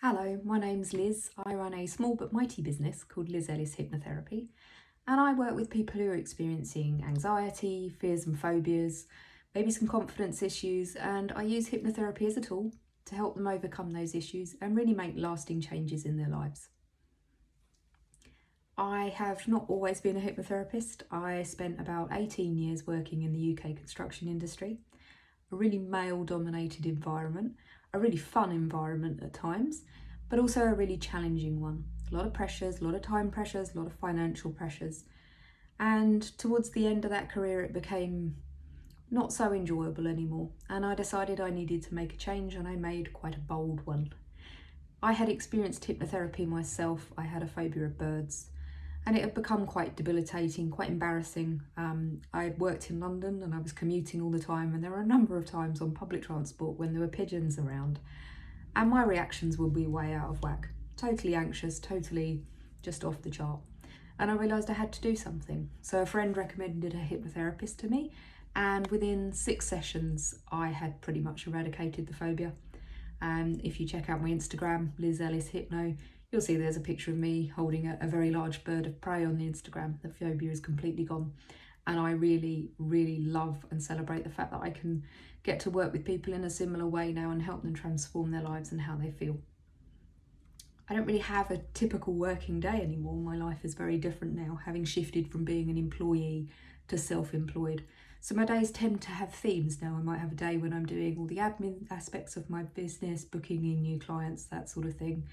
Hello, my name's Liz. I run a small but mighty business called Ellis Hypnotherapy, and I work with people who are experiencing anxiety, fears and phobias, maybe some confidence issues, and I use hypnotherapy as a tool to help them overcome those issues and really make lasting changes in their lives. I have not always been a hypnotherapist. I spent about 18 years working in the UK construction industry, a really male-dominated environment, a really fun environment at times, but also a really challenging one. A lot of pressures, a lot of time pressures, a lot of financial pressures. And towards the end of that career, it became not so enjoyable anymore. And I decided I needed to make a change, and I made quite a bold one. I had experienced hypnotherapy myself. I had a phobia of birds, and it had become quite debilitating, quite embarrassing. I worked in London and I was commuting all the time, and there were a number of times on public transport when there were pigeons around, and my reactions would be way out of whack. Totally anxious, totally just off the chart. And I realised I had to do something. So a friend recommended a hypnotherapist to me, and within 6 sessions I had pretty much eradicated the phobia. And if you check out my Instagram, Liz Ellis Hypno, you'll see there's a picture of me holding a very large bird of prey on the Instagram. The phobia is completely gone. And I really, really love and celebrate the fact that I can get to work with people in a similar way now and help them transform their lives and how they feel. I don't really have a typical working day anymore. My life is very different now, having shifted from being an employee to self-employed. So my days tend to have themes now. I might have a day when I'm doing all the admin aspects of my business, booking in new clients, that sort of thing.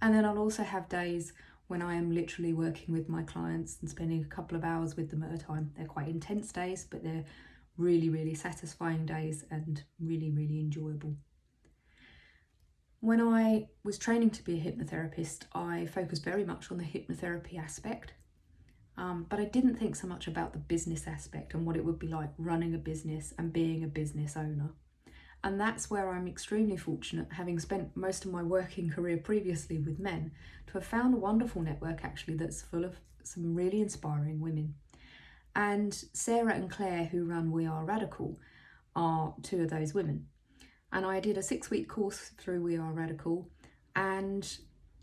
And then I'll also have days when I am literally working with my clients and spending a couple of hours with them at a time. They're quite intense days, but they're really, really satisfying days and really, really enjoyable. When I was training to be a hypnotherapist, I focused very much on the hypnotherapy aspect. But I didn't think so much about the business aspect and what it would be like running a business and being a business owner. And that's where I'm extremely fortunate, having spent most of my working career previously with men, to have found a wonderful network actually that's full of some really inspiring women. And Sarah and Claire, who run We Are Radikl, are 2 of those women. And I did a 6-week course through We Are Radikl, and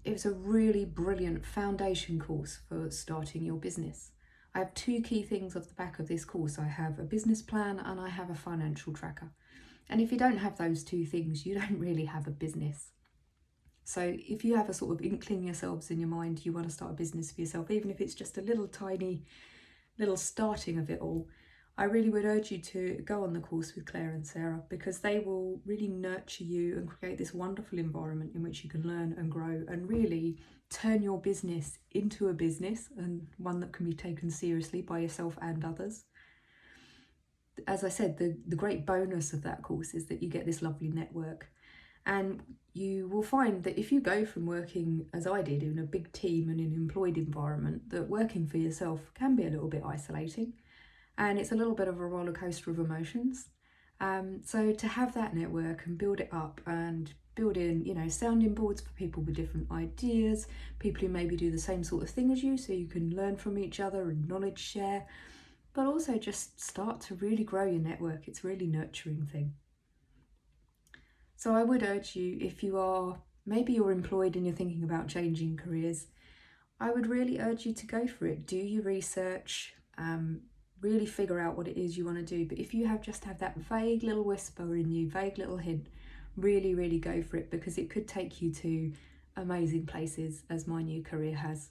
it was a really brilliant foundation course for starting your business. I have 2 key things off the back of this course. I have a business plan and I have a financial tracker. And if you don't have those 2 things, you don't really have a business. So if you have a sort of inkling yourselves in your mind, you want to start a business for yourself, even if it's just a little tiny little starting of it all, I really would urge you to go on the course with Claire and Sarah, because they will really nurture you and create this wonderful environment in which you can learn and grow and really turn your business into a business, and one that can be taken seriously by yourself and others. As I said, the great bonus of that course is that you get this lovely network, and you will find that if you go from working, as I did, in a big team and in an employed environment, that working for yourself can be a little bit isolating. And it's a little bit of a roller coaster of emotions. So to have that network and build it up and build in, sounding boards for people with different ideas, people who maybe do the same sort of thing as you, so you can learn from each other and knowledge share, but also just start to really grow your network. It's a really nurturing thing. So I would urge you, if maybe you're employed and you're thinking about changing careers, I would really urge you to go for it. Do your research, really figure out what it is you want to do. But if you just have that vague little whisper in you, vague little hint, really, really go for it, because it could take you to amazing places, as my new career has.